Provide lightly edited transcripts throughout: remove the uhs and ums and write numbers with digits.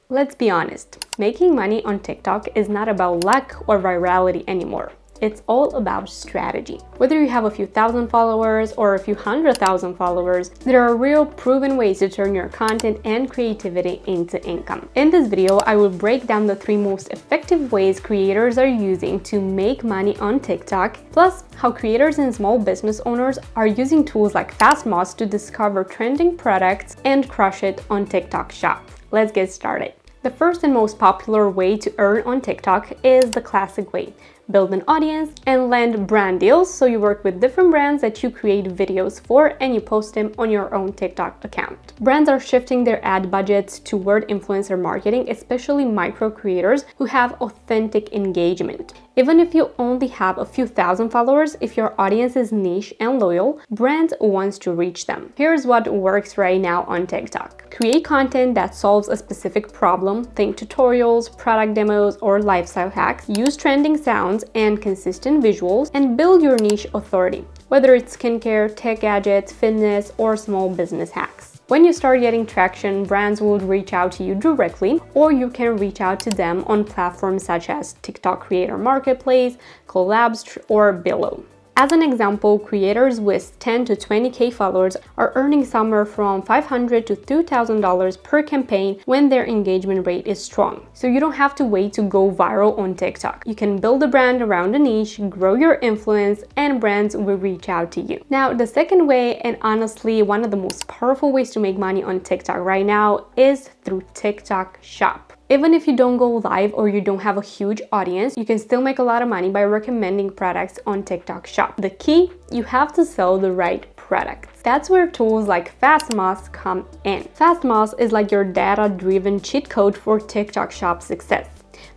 Let's be honest, making money on TikTok is not about luck or virality anymore. It's all about strategy. Whether you have a few thousand followers or a few 100,000 followers, there are real proven ways to turn your content and creativity into income. In this video, I will break down the 3 most effective ways creators are using to make money on TikTok, plus how creators and small business owners are using tools like FastMoss to discover trending products and crush it on TikTok Shop. Let's get started. The first and most popular way to earn on TikTok is the classic way. Build an audience and land brand deals, so you work with different brands that you create videos for and you post them on your own TikTok account. Brands are shifting their ad budgets toward influencer marketing, especially micro creators who have authentic engagement. Even if you only have a few thousand followers, if your audience is niche and loyal, brands want to reach them. Here's what works right now on TikTok. Create content that solves a specific problem. Think tutorials, product demos, or lifestyle hacks. Use trending sounds and consistent visuals, and build your niche authority, whether it's skincare, tech gadgets, fitness, or small business hacks. When you start getting traction, brands will reach out to you directly, or you can reach out to them on platforms such as TikTok Creator Marketplace, Collabs, or Below. As an example, creators with 10 to 20k followers are earning somewhere from $500 to $2,000 per campaign when their engagement rate is strong. So you don't have to wait to go viral on TikTok. You can build a brand around a niche, grow your influence, and brands will reach out to you. Now, the second way, and honestly one of the most powerful ways to make money on TikTok right now, is through TikTok Shop. Even if you don't go live or you don't have a huge audience, you can still make a lot of money by recommending products on TikTok Shop. The key, you have to sell the right products. That's where tools like FastMoss come in. FastMoss is like your data-driven cheat code for TikTok Shop success,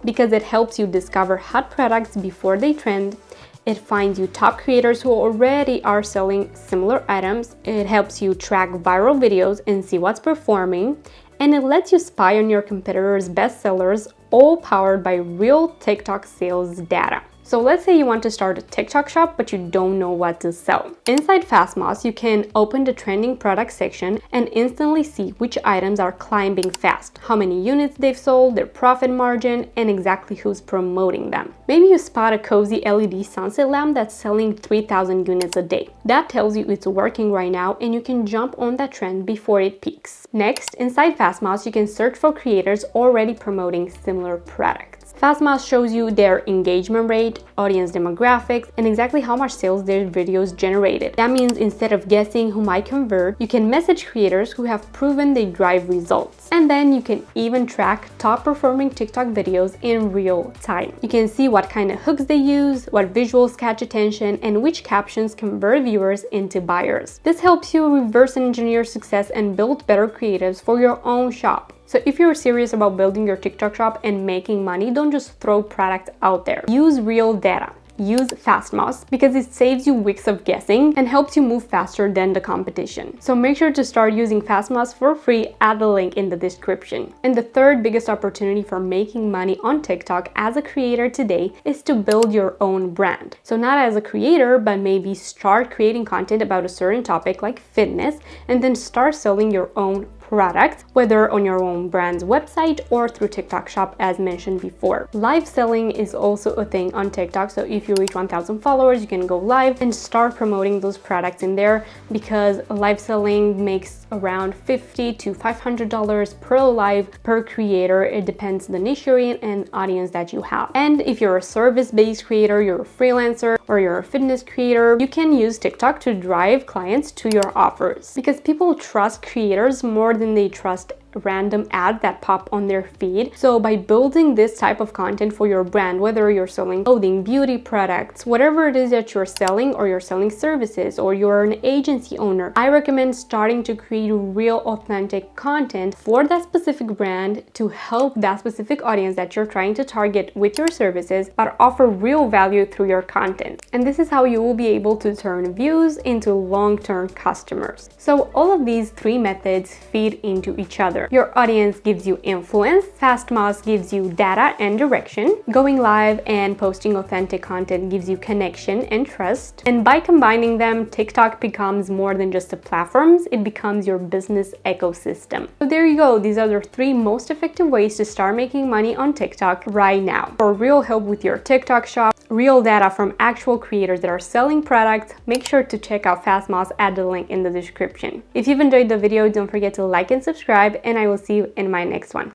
because it helps you discover hot products before they trend. It finds you top creators who already are selling similar items. It helps you track viral videos and see what's performing. And it lets you spy on your competitors' bestsellers, all powered by real TikTok sales data. So let's say you want to start a TikTok shop, but you don't know what to sell. Inside FastMoss, you can open the trending product section and instantly see which items are climbing fast, how many units they've sold, their profit margin, and exactly who's promoting them. Maybe you spot a cozy LED sunset lamp that's selling 3,000 units a day. That tells you it's working right now, and you can jump on that trend before it peaks. Next, inside FastMoss, you can search for creators already promoting similar products. FastMoss shows you their engagement rate, audience demographics, and exactly how much sales their videos generated. That means instead of guessing who might convert, you can message creators who have proven they drive results. And then you can even track top performing TikTok videos in real time. You can see what kind of hooks they use, what visuals catch attention, and which captions convert viewers into buyers. This helps you reverse engineer success and build better creatives for your own shop. So if you're serious about building your TikTok shop and making money, don't just throw products out there. Use real data. Use FastMoss because it saves you weeks of guessing and helps you move faster than the competition. So make sure to start using FastMoss for free at the link in the description. And the third biggest opportunity for making money on TikTok as a creator today is to build your own brand. So not as a creator, but maybe start creating content about a certain topic like fitness, and then start selling your own products, whether on your own brand's website or through TikTok Shop as mentioned before. Live selling is also a thing on TikTok, so if you reach 1,000 followers, you can go live and start promoting those products in there, because live selling makes around $50 to $500 per live per creator. It depends the niche you're in and audience that you have. And if you're a service-based creator, you're a freelancer, or you're a fitness creator, you can use TikTok to drive clients to your offers, because people trust creators more than they trust random ads that pop on their feed. So by building this type of content for your brand, whether you're selling clothing, beauty products, whatever it is that you're selling, or you're selling services, or you're an agency owner, I recommend starting to create real authentic content for that specific brand to help that specific audience that you're trying to target with your services, but offer real value through your content. And this is how you will be able to turn views into long-term customers. So all of these 3 methods feed into each other. other. Your audience gives you influence, FastMoss gives you data and direction, going live and posting authentic content gives you connection and trust, and by combining them, TikTok becomes more than just a platform, it becomes your business ecosystem. So there you go, these are the 3 most effective ways to start making money on TikTok right now. For real help with your TikTok shop, real data from actual creators that are selling products, make sure to check out FastMoss at the link in the description. If you've enjoyed the video, don't forget to like and subscribe, and I will see you in my next one.